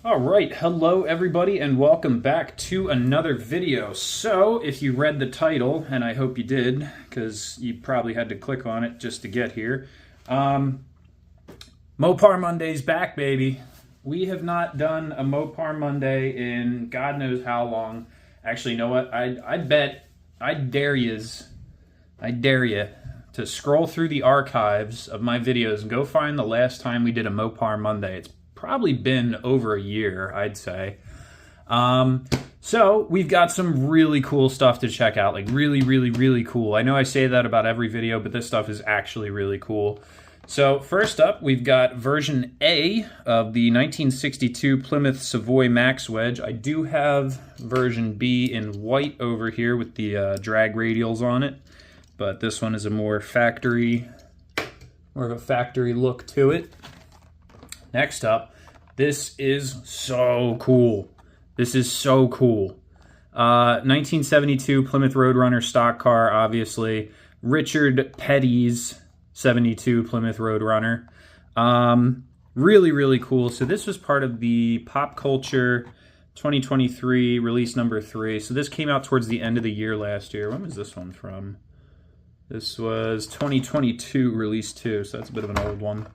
All right, hello everybody and welcome back to another video. So, if you read the title, and I hope you did, because you probably had to click on it just to get here, Mopar Monday's back, baby. We have not done a Mopar Monday in God knows how long. Actually, you know what? I dare you to scroll through the archives of my videos and go find the last time we did a Mopar Monday. It's probably been over a year, I'd say. So we've got some really cool stuff to check out, like really cool. I know I say that about every video, but this stuff is actually really cool. So first up, we've got version A of the 1962 Plymouth Savoy Max Wedge. I do have version B in white over here with the drag radials on it, but this one is a more of a factory look to it. Next up, this is so cool. This is so cool. 1972 Plymouth Roadrunner stock car, obviously. Richard Petty's 72 Plymouth Roadrunner. Really cool. So this was part of the Pop Culture 2023 release number 3. So this came out towards the end of the year last year. When was this one from? This was 2022 release 2, so that's a bit of an old one.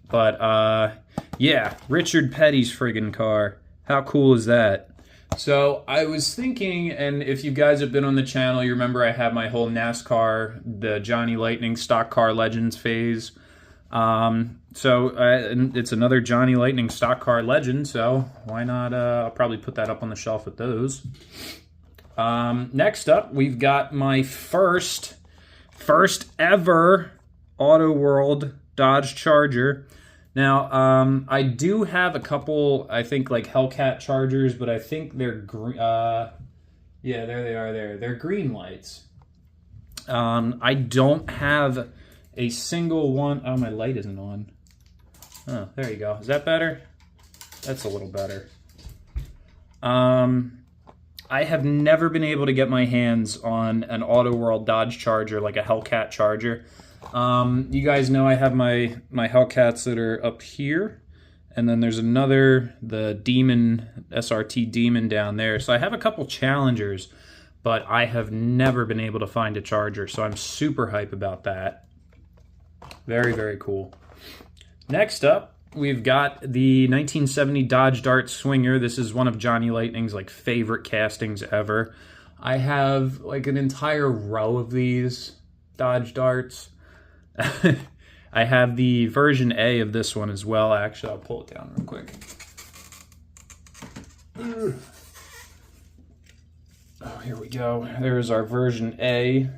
But, yeah, Richard Petty's friggin' car. How cool is that? So, I was thinking, and if you guys have been on the channel, you remember I had my whole NASCAR, the Johnny Lightning Stock Car Legends phase. And it's another Johnny Lightning Stock Car Legend, so why not, I'll probably put that up on the shelf with those. Next up, we've got my first ever AutoWorld Dodge Charger. Now, I do have a couple, I think, like Hellcat Chargers, but I think they're green. Yeah, there they are there. They're green lights. I don't have a single one. Oh, my light isn't on. Oh, there you go. Is that better? That's a little better. I have never been able to get my hands on an AutoWorld Dodge Charger, like a Hellcat Charger. You guys know I have my Hellcats that are up here, and then there's the Demon, SRT Demon down there. So I have a couple Challengers, but I have never been able to find a Charger, so I'm super hype about that. Very cool. Next up, we've got the 1970 Dodge Dart Swinger. This is one of Johnny Lightning's like favorite castings ever. I have like an entire row of these Dodge Darts. I have the version A of this one as well. Actually, I'll pull it down real quick. Oh, here we go. There's our version A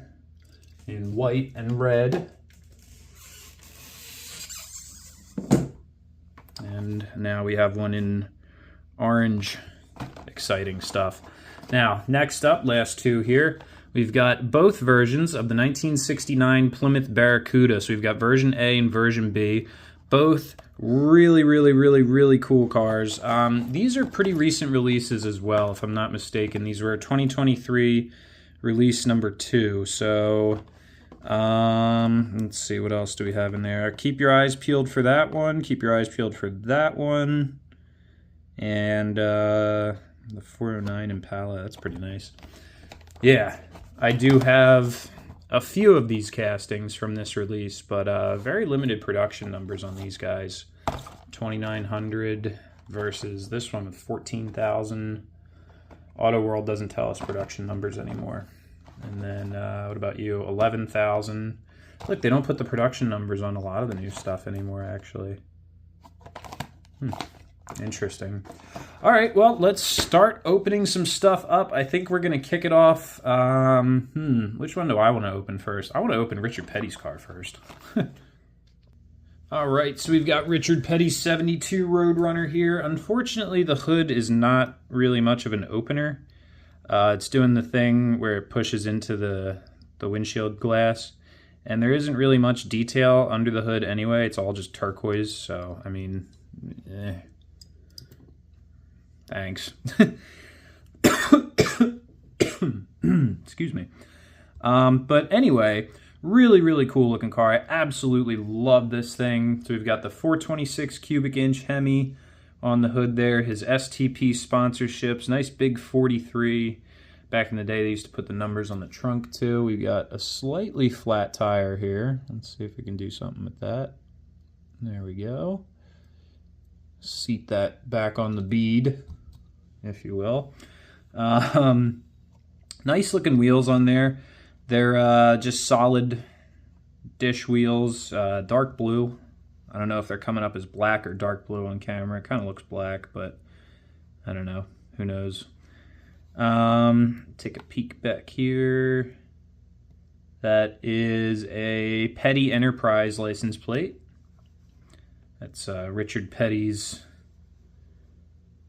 in white and red. And now we have one in orange. Exciting stuff. Now, next up, last two here. We've got both versions of the 1969 Plymouth Barracuda. So we've got version A and version B. Both really cool cars. These are pretty recent releases as well, if I'm not mistaken. These were 2023 release number 2. So, let's see, what else do we have in there? Keep your eyes peeled for that one. Keep your eyes peeled for that one. And the 409 Impala, that's pretty nice. Yeah. I do have a few of these castings from this release, but very limited production numbers on these guys. 2,900 versus this one with 14,000. AutoWorld doesn't tell us production numbers anymore. And then, what about you? 11,000. Look, they don't put the production numbers on a lot of the new stuff anymore, actually. Interesting. All right, well, let's start opening some stuff up. I think we're going to kick it off. Which one do I want to open first? I want to open Richard Petty's car first. All right, so we've got Richard Petty's 72 Roadrunner here. Unfortunately, the hood is not really much of an opener. It's doing the thing where it pushes into the windshield glass. And there isn't really much detail under the hood anyway. It's all just turquoise, so, I mean, Thanks. Excuse me. But anyway, really cool looking car. I absolutely love this thing. So we've got the 426 cubic inch Hemi on the hood there. His STP sponsorships, nice big 43. Back in the day, they used to put the numbers on the trunk too. We've got a slightly flat tire here. Let's see if we can do something with that. There we go. Seat that back on the bead, if you will. Nice looking wheels on there. They're just solid dish wheels, dark blue. I don't know if they're coming up as black or dark blue on camera. It kind of looks black, but I don't know. Who knows? Take a peek back here. That is a Petty Enterprise license plate. That's Richard Petty's,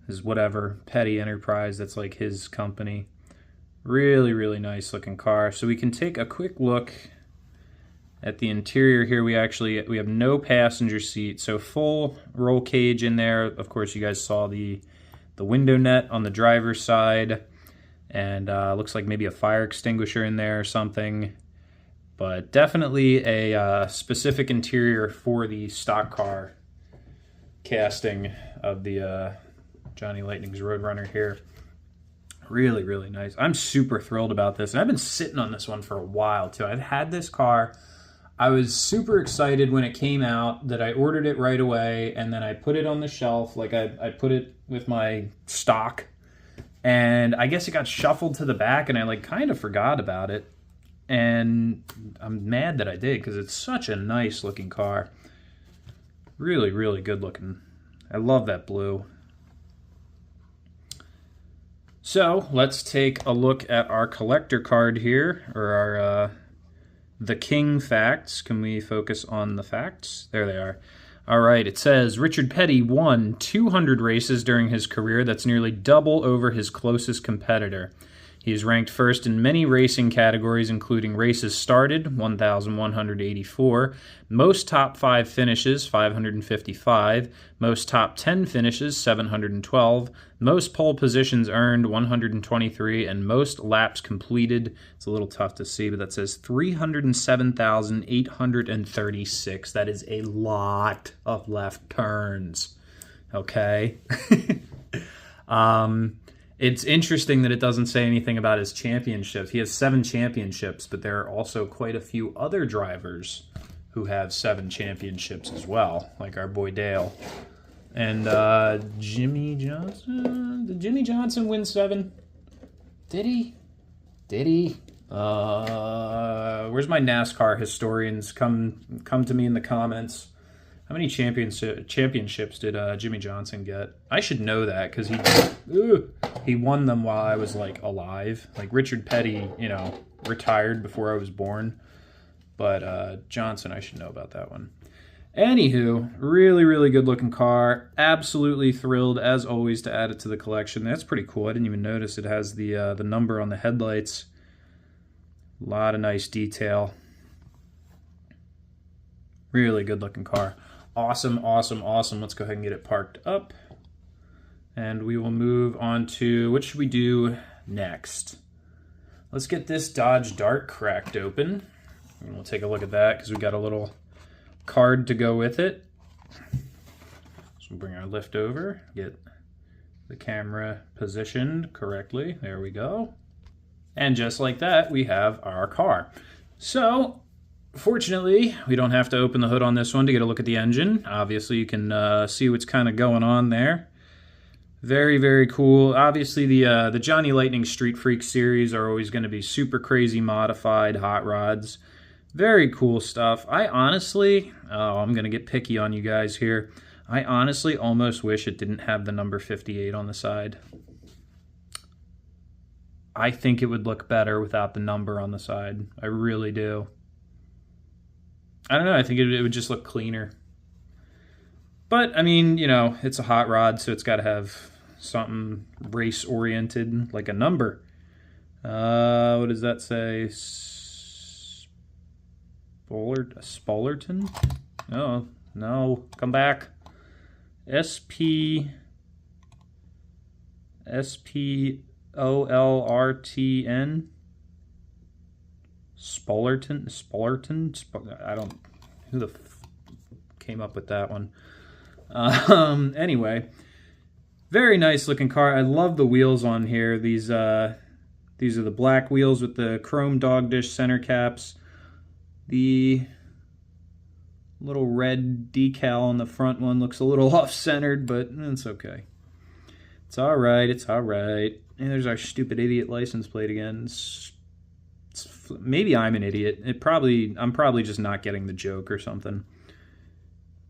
his whatever, Petty Enterprise. That's like his company. Really, really nice looking car. So we can take a quick look at the interior here. We have no passenger seat, so full roll cage in there. Of course, you guys saw the window net on the driver's side, and looks like maybe a fire extinguisher in there or something. But definitely a specific interior for the stock car casting of the Johnny Lightning's Roadrunner here. Really, really nice. I'm super thrilled about this, and I've been sitting on this one for a while too. I've had this car. I was super excited when it came out that I ordered it right away, and then I put it on the shelf. Like I put it with my stock, and I guess it got shuffled to the back, and I like kind of forgot about it. And I'm mad that I did, because it's such a nice looking car. Really, really good looking. I love that blue. So let's take a look at our collector card here, or our the King facts. Can we focus on the facts? There they are. All right, it says Richard Petty won 200 races during his career. That's nearly double over his closest competitor. He is ranked first in many racing categories, including races started, 1,184, most top 5 finishes, 555, most top 10 finishes, 712, most pole positions earned, 123, and most laps completed, it's a little tough to see, but that says 307,836. That is a lot of left turns, okay? It's interesting that it doesn't say anything about his championships. He has 7 championships, but there are also quite a few other drivers who have 7 championships as well, like our boy Dale. And Jimmy Johnson? Did Jimmy Johnson win 7? Did he? Did he? Where's my NASCAR historians? Come to me in the comments. How many championships did Jimmy Johnson get? I should know that, because he won them while I was like alive. Like Richard Petty, you know, retired before I was born. But Johnson, I should know about that one. Anywho, really, really good looking car. Absolutely thrilled, as always, to add it to the collection. That's pretty cool. I didn't even notice it has the number on the headlights. A lot of nice detail. Really good looking car. Awesome, awesome, awesome. Let's go ahead and get it parked up. And we will move on to, what should we do next? Let's get this Dodge Dart cracked open. And we'll take a look at that, because we got a little card to go with it. So we'll bring our lift over, get the camera positioned correctly. There we go. And just like that, we have our car. So, fortunately, we don't have to open the hood on this one to get a look at the engine. Obviously, you can see what's kind of going on there. Very, very cool. Obviously, the Johnny Lightning Street Freak series are always going to be super crazy modified hot rods. Very cool stuff. I honestly, I'm going to get picky on you guys here. I honestly almost wish it didn't have the number 58 on the side. I think it would look better without the number on the side. I really do. I don't know, I think it would just look cleaner. But, I mean, you know, it's a hot rod, so it's got to have something race-oriented, like a number. What does that say? Spollerton? Oh, no, come back. S-P-O-L-R-T-N? Spollerton? I don't... Who the came up with that one? Anyway, Very nice looking car. I love the wheels on here. These are the black wheels with the chrome dog dish center caps. The little red decal on the front one looks a little off-centered, but it's okay. It's alright, it's alright. And there's our stupid idiot license plate again. Maybe I'm an idiot. I'm probably just not getting the joke or something.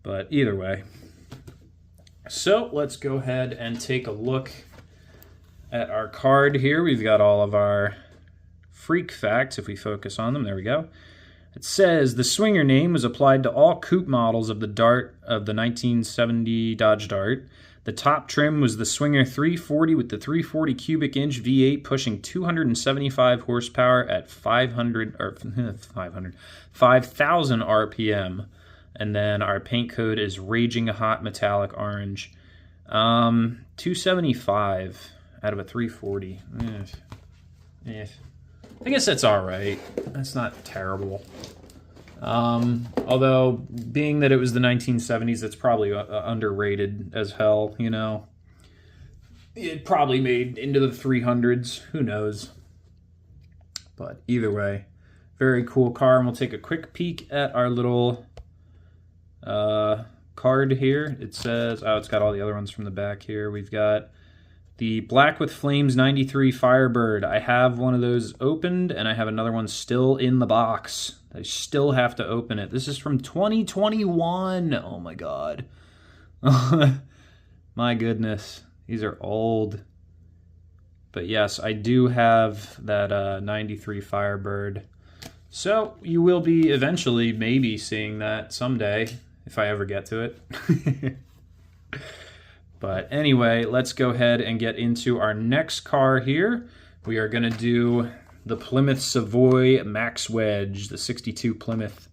But either way. So let's go ahead and take a look at our card here. We've got all of our freak facts if we focus on them. There we go. It says the swinger name was applied to all coupe models of the Dart of the 1970 Dodge Dart. The top trim was the Swinger 340 with the 340 cubic inch V8 pushing 275 horsepower at 5,000 RPM. And then our paint code is Raging Hot Metallic Orange. 275 out of a 340. I guess that's all right. That's not terrible. Although, being that it was the 1970s, it's probably underrated as hell, you know. It probably made into the 300s. Who knows? But either way, very cool car. And we'll take a quick peek at our little card here. It says, oh, it's got all the other ones from the back here. We've got the Black with Flames 93 Firebird. I have one of those opened, and I have another one still in the box. I still have to open it. This is from 2021. Oh my god. My goodness. These are old. But yes, I do have that 93 Firebird. So you will be eventually maybe seeing that someday, if I ever get to it. But anyway, let's go ahead and get into our next car here. We are going to do the Plymouth Savoy Max Wedge, the 62 Plymouth.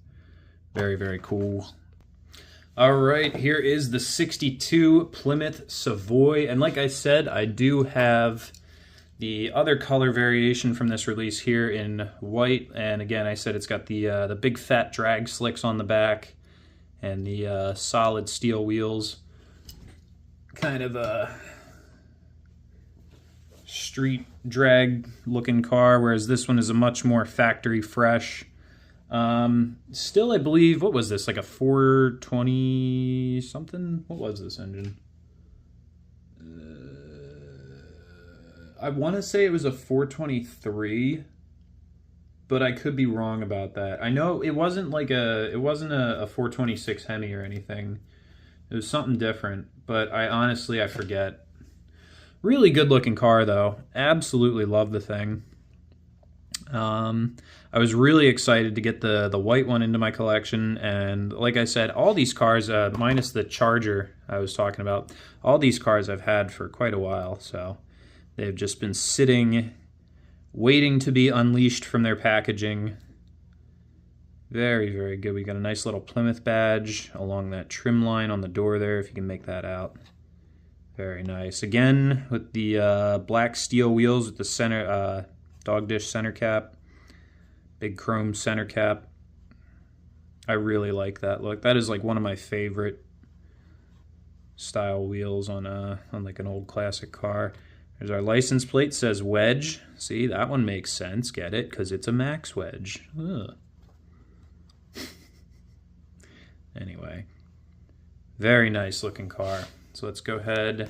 Very, very cool. All right, here is the 62 Plymouth Savoy. And like I said, I do have the other color variation from this release here in white. And again, I said it's got the big fat drag slicks on the back and the solid steel wheels. Kind of a street drag looking car, whereas this one is a much more factory fresh. Still, I believe, what was this, like a 420 something? What was this engine? I want to say it was a 423, but I could be wrong about that. I know it wasn't a 426 Hemi or anything. It was something different, but I forget. Really good looking car though. Absolutely love the thing. I was really excited to get the white one into my collection, and like I said, all these cars, minus the Charger I was talking about, all these cars I've had for quite a while, so they've just been sitting, waiting to be unleashed from their packaging. Very, very good. We got a nice little Plymouth badge along that trim line on the door there, if you can make that out. Very nice. Again, with the black steel wheels with the center dog dish center cap. Big chrome center cap. I really like that look. That is like one of my favorite style wheels on like an old classic car. There's our license plate, says Wedge. See, that one makes sense. Get it? Because it's a Max Wedge. Ugh. Anyway, very nice looking car. So let's go ahead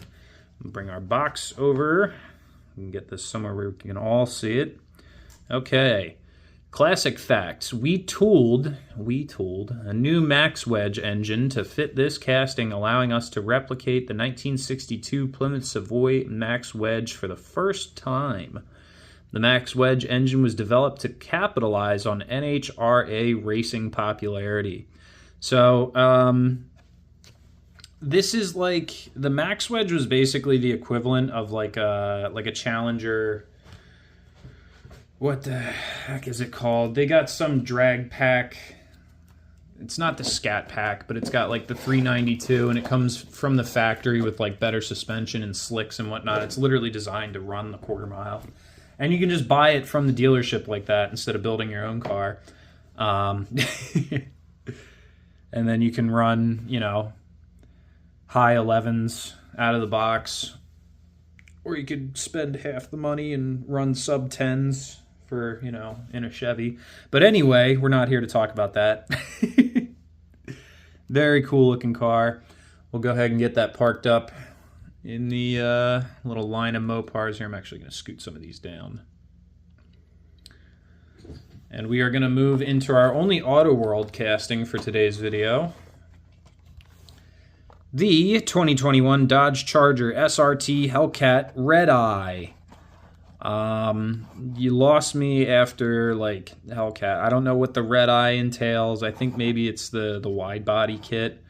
and bring our box over. We can get this somewhere where we can all see it. Okay, classic facts. We tooled a new Max Wedge engine to fit this casting, allowing us to replicate the 1962 Plymouth Savoy Max Wedge for the first time. The Max Wedge engine was developed to capitalize on NHRA racing popularity. So, this is like, the Max Wedge was basically the equivalent of like a Challenger. What the heck is it called? They got some drag pack. It's not the Scat Pack, but it's got like the 392, and it comes from the factory with like better suspension and slicks and whatnot. It's literally designed to run the quarter mile. And you can just buy it from the dealership like that instead of building your own car. And then you can run, you know, high 11s out of the box Or you could spend half the money and run sub 10s for, you know, in a Chevy. But anyway, we're not here to talk about that. Very cool looking car. We'll go ahead and get that parked up in the little line of Mopars here. I'm actually going to scoot some of these down. And we are going to move into our only AutoWorld casting for today's video. The 2021 Dodge Charger SRT Hellcat Red Eye. You lost me after, like, Hellcat. I don't know what the Red Eye entails. I think maybe it's the wide body kit.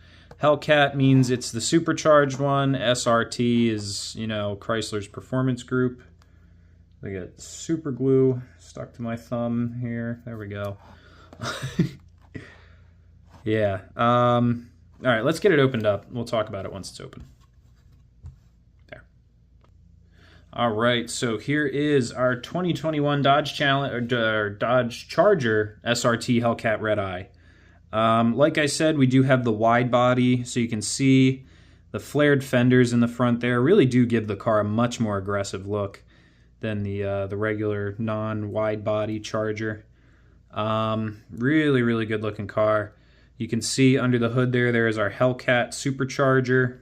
Hellcat means it's the supercharged one. SRT is, you know, Chrysler's performance group. I got super glue stuck to my thumb here. There we go. Yeah. All right, let's get it opened up. We'll talk about it once it's open. There. All right, so here is our 2021 Dodge Charger SRT Hellcat Red Eye. Like I said, we do have the wide body, so you can see the flared fenders in the front there really do give the car a much more aggressive look than the regular non-wide body Charger. Really, really good looking car. You can see under the hood there is our Hellcat supercharger.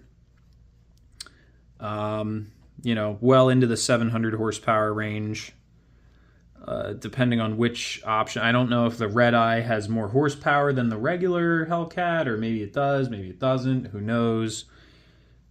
You know, well into the 700 horsepower range, depending on which option. I don't know if the Red Eye has more horsepower than the regular Hellcat, or maybe it does, maybe it doesn't, who knows.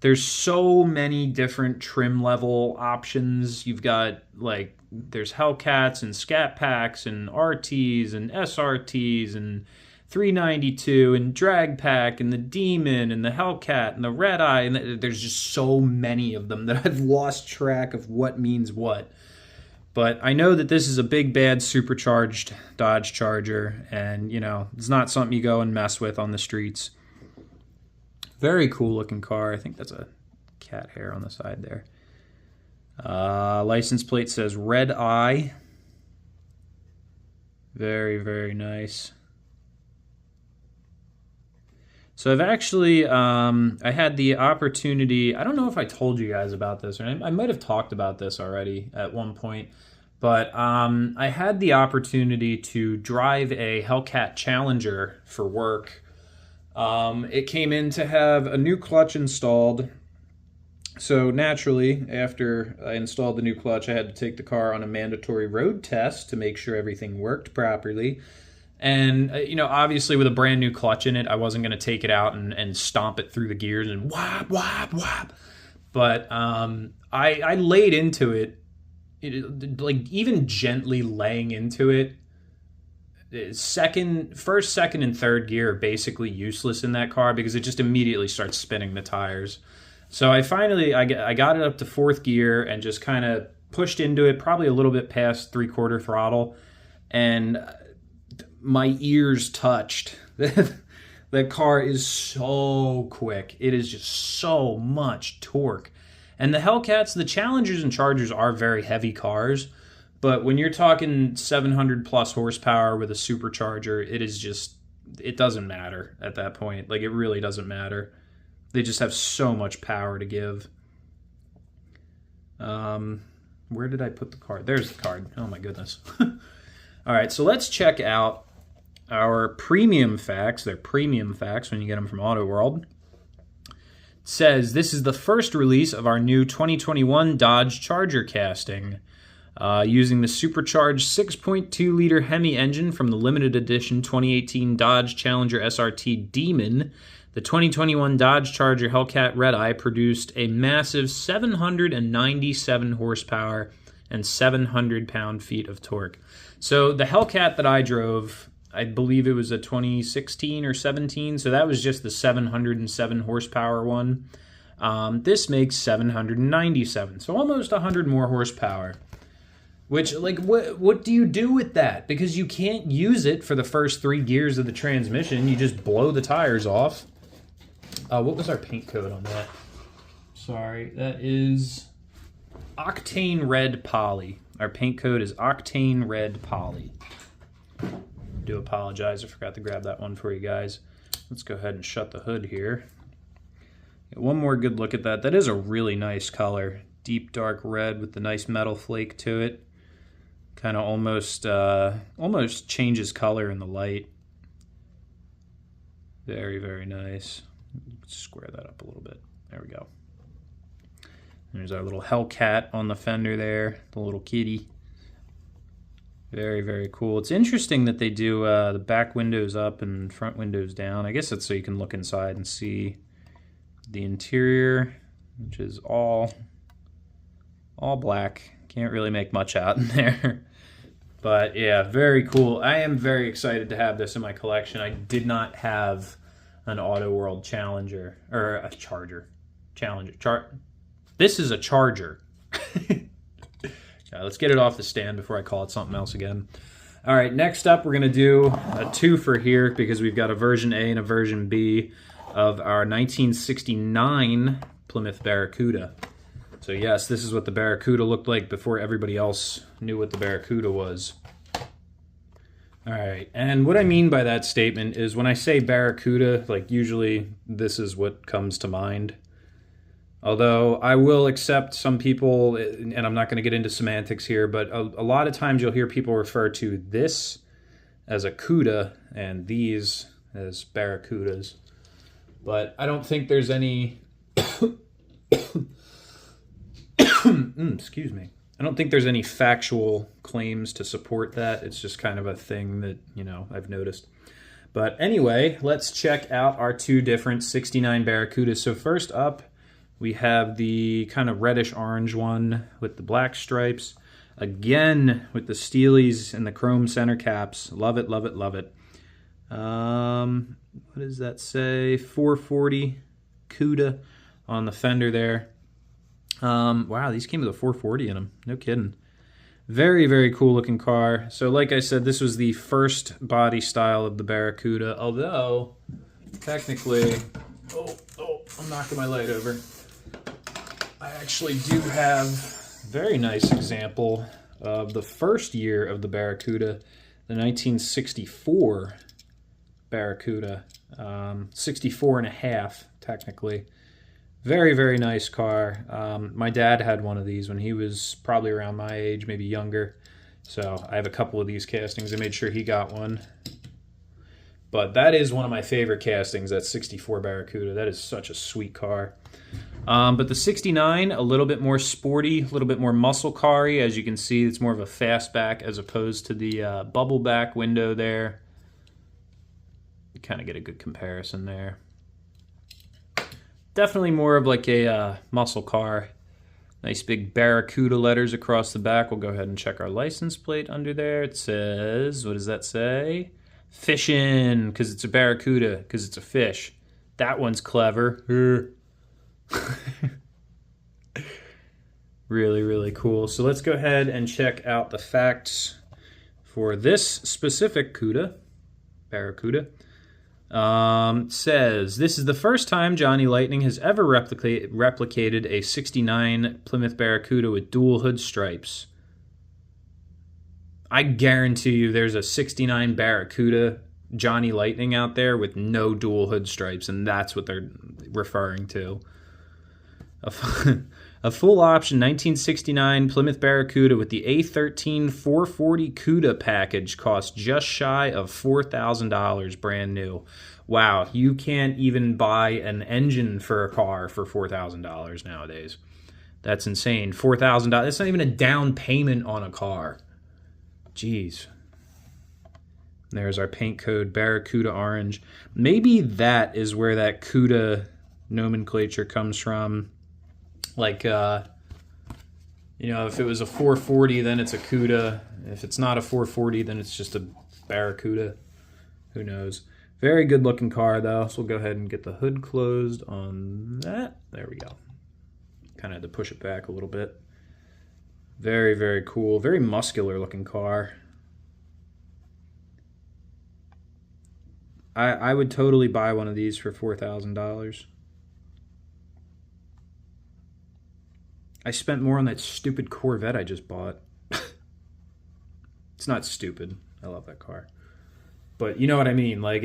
There's so many different trim level options. You've got, like, there's Hellcats and Scat Packs and RTs and SRTs and 392 and Drag Pack and the Demon and the Hellcat and the Red Eye, and there's just so many of them that I've lost track of what means what. But I know that this is a big bad supercharged Dodge Charger, and you know, it's not something you go and mess with on the streets. Very cool looking car. I think that's a cat hair on the side there. License plate says Red Eye. Very, very nice. So I've actually, I had the opportunity, I don't know if I told you guys about this, or I might have talked about this already at one point, but I had the opportunity to drive a Hellcat Challenger for work. It came in to have a new clutch installed. So naturally, after I installed the new clutch, I had to take the car on a mandatory road test to make sure everything worked properly. And, you know, obviously with a brand new clutch in it, I wasn't going to take it out and stomp it through the gears and whap, whap, whap. But I laid into it, like even gently laying into it. First, second, and third gear are basically useless in that car because it just immediately starts spinning the tires. So I got it up to fourth gear and just kind of pushed into it, probably a little bit past 3/4 throttle. And my ears touched. That car is so quick. It is just so much torque. And the Hellcats, the Challengers and Chargers are very heavy cars, but when you're talking 700 plus horsepower with a supercharger, it doesn't matter at that point. Like, it really doesn't matter. They just have so much power to give. Where did I put the card? There's the card. Oh my goodness. All right, so let's check out our premium facts. They're premium facts when you get them from AutoWorld. It says, this is the first release of our new 2021 Dodge Charger casting. Using the supercharged 6.2-liter Hemi engine from the limited edition 2018 Dodge Challenger SRT Demon, the 2021 Dodge Charger Hellcat Red Eye produced a massive 797 horsepower and 700 pound-feet of torque. So the Hellcat that I drove, I believe it was a 2016 or 17, so that was just the 707 horsepower one. This makes 797, so almost 100 more horsepower. Which, like, what do you do with that? Because you can't use it for the first 3 gears of the transmission. You just blow the tires off. What was our paint code on that? Sorry, that is Octane Red Poly. Our paint code is Octane Red Poly. I do apologize, I forgot to grab that one for you guys. Let's go ahead and shut the hood here. Get one more good look at that. That is a really nice color. deep dark red with the nice metal flake to it. Kind of almost changes color in the light. Very, very nice. Square that up a little bit. There we go. There's our little Hellcat on the fender there, the little kitty. Very, very cool. It's interesting that they do the back windows up and front windows down. I guess that's so you can look inside and see the interior, which is all black. Can't really make much out in there. But yeah, very cool. I am very excited to have this in my collection. I did not have an AutoWorld Challenger, or a Charger. This is a Charger. Let's get it off the stand before I call it something else again. All right, next up we're going to do a twofer here because we've got a version A and a version B of our 1969 Plymouth Barracuda. So yes, this is what the Barracuda looked like before everybody else knew what the Barracuda was. All right, and what I mean by that statement is when I say Barracuda, like usually this is what comes to mind. Although I will accept some people, and I'm not going to get into semantics here, but a lot of times you'll hear people refer to this as a Cuda and these as Barracudas. But I don't think there's any... excuse me. I don't think there's any factual claims to support that. It's just kind of a thing that, you know, I've noticed. But anyway, let's check out our two different 69 Barracudas. So first up, we have the kind of reddish orange one with the black stripes. Again, with the Steelies and the chrome center caps. Love it, love it, love it. What does that say? 440 CUDA on the fender there. Wow, these came with a 440 in them. No kidding. Very, very cool looking car. So like I said, this was the first body style of the Barracuda. Although, technically... Oh, I'm knocking my light over. I actually do have a very nice example of the first year of the Barracuda, the 1964 Barracuda. 64 and a half, technically. Very, very nice car. My dad had one of these when he was probably around my age, maybe younger. So I have a couple of these castings. I made sure he got one. But that is one of my favorite castings, that 64 Barracuda. That is such a sweet car. But the 69, a little bit more sporty, a little bit more muscle car-y. As you can see, it's more of a fastback as opposed to the bubble back window there. You kind of get a good comparison there. Definitely more of like a muscle car. Nice big Barracuda letters across the back. We'll go ahead and check our license plate under there. It says, what does that say? Fishin', because it's a Barracuda, because it's a fish. That one's clever. Really, really cool. So let's go ahead and check out the facts for this specific Barracuda. Says, this is the first time Johnny Lightning has ever replicated a 69 Plymouth Barracuda with dual hood stripes. I guarantee you there's a 69 Barracuda Johnny Lightning out there with no dual hood stripes, and that's what they're referring to. A full option 1969 Plymouth Barracuda with the A13 440 CUDA package costs just shy of $4,000 brand new. Wow, you can't even buy an engine for a car for $4,000 nowadays. That's insane. $4,000. That's not even a down payment on a car. Jeez. There's our paint code, Barracuda orange. Maybe that is where that CUDA nomenclature comes from. Like, you know, if it was a 440, then it's a CUDA. If it's not a 440, then it's just a Barracuda. Who knows? Very good looking car, though. So we'll go ahead and get the hood closed on that. There we go. Kind of had to push it back a little bit. Very, very cool. Very muscular looking car. I would totally buy one of these for $4,000. I spent more on that stupid Corvette I just bought. It's not stupid. I love that car. But you know what I mean. Like,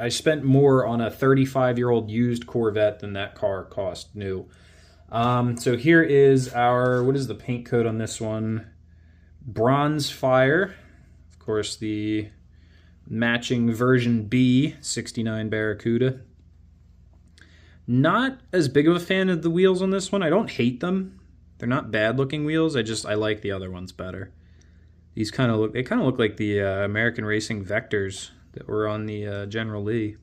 I spent more on a 35-year-old used Corvette than that car cost new. So here is our, what is the paint code on this one? Bronze Fire. Of course, the matching version B 69 Barracuda. Not as big of a fan of the wheels on this one. I don't hate them. They're not bad looking wheels. I like the other ones better. These kind of look like the American Racing Vectors that were on the General Lee.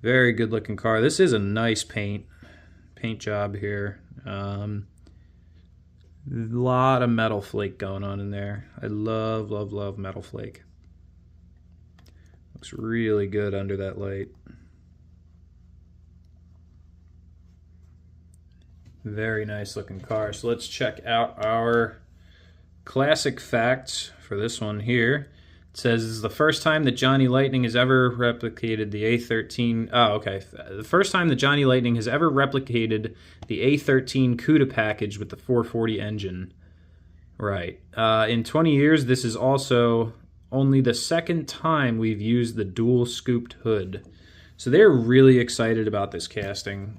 Very good looking car. This is a nice paint job here. A lot of metal flake going on in there. I love, love, love metal flake. Looks really good under that light. Very nice looking car. So let's check out our classic facts for this one here. It says it's the first time that Johnny Lightning has ever replicated the A13. Oh, okay. The first time that Johnny Lightning has ever replicated the A13 CUDA package with the 440 engine. Right. In 20 years, this is also only the second time we've used the dual scooped hood. So they're really excited about this casting.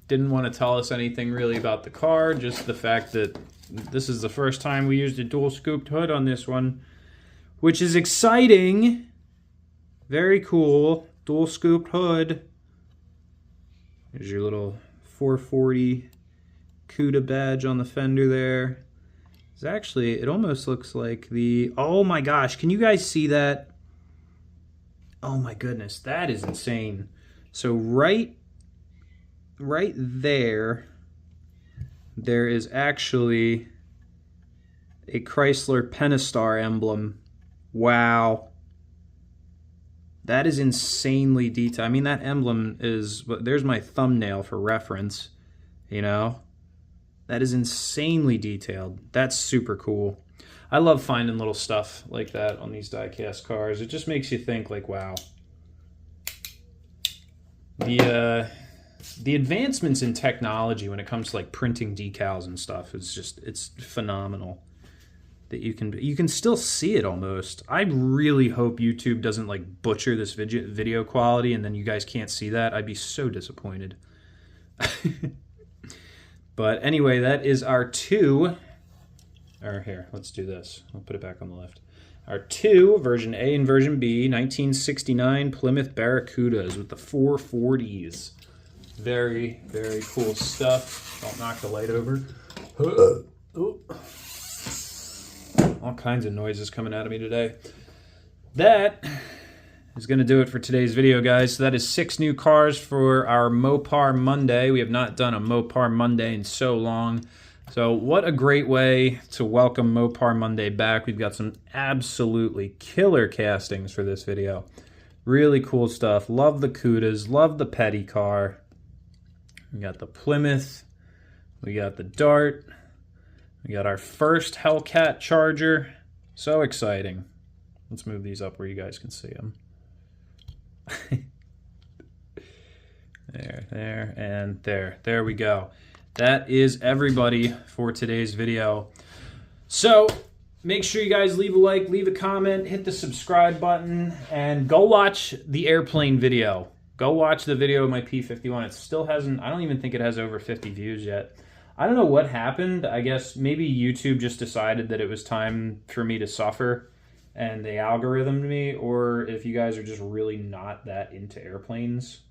Didn't want to tell us anything really about the car, just the fact that this is the first time we used a dual scooped hood on this one, which is exciting. Very cool. Dual scooped hood. There's your little 440 CUDA badge on the fender there. It's actually, it almost looks like the, oh my gosh, can you guys see that? Oh my goodness, that is insane. So right there is actually a Chrysler Pentastar emblem. Wow. That is insanely detailed. I mean, that emblem is, there's my thumbnail for reference, you know? That is insanely detailed. That's super cool. I love finding little stuff like that on these die-cast cars. It just makes you think, like, wow. The advancements in technology when it comes to like printing decals and stuff is just, it's phenomenal. That you can still see it almost. I really hope YouTube doesn't like butcher this video quality and then you guys can't see that. I'd be so disappointed. But anyway, that is our two, or here, let's do this. I'll put it back on the left. Our two, version A and version B, 1969 Plymouth Barracudas with the 440s. Very, very cool stuff. Don't knock the light over. All kinds of noises coming out of me today. That is going to do it for today's video, guys. So that is 6 new cars for our Mopar Monday. We have not done a Mopar Monday in so long. So what a great way to welcome Mopar Monday back. We've got some absolutely killer castings for this video. Really cool stuff. Love the CUDAs. Love the petty car. We got the Plymouth. We got the Dart. We got our first Hellcat Charger. So exciting. Let's move these up where you guys can see them. There, and there. There we go. That is everybody for today's video. So make sure you guys leave a like, leave a comment, hit the subscribe button, and go watch the airplane video. Go watch the video of my P51. It still hasn't, I don't even think it has over 50 views yet. I don't know what happened. I guess maybe YouTube just decided that it was time for me to suffer and they algorithmed me, or if you guys are just really not that into airplanes.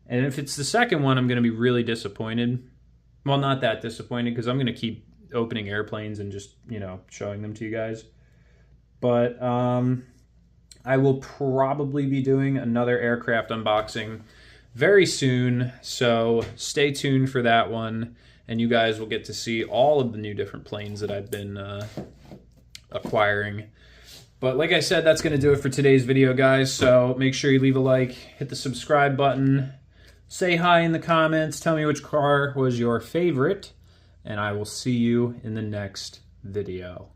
And if it's the second one, I'm going to be really disappointed. Well, not that disappointed, because I'm going to keep opening airplanes and just, you know, showing them to you guys. But I will probably be doing another aircraft unboxing very soon, so stay tuned for that one, and you guys will get to see all of the new different planes that I've been acquiring. But like I said, that's going to do it for today's video, guys, so make sure you leave a like, hit the subscribe button, say hi in the comments, tell me which car was your favorite, and I will see you in the next video.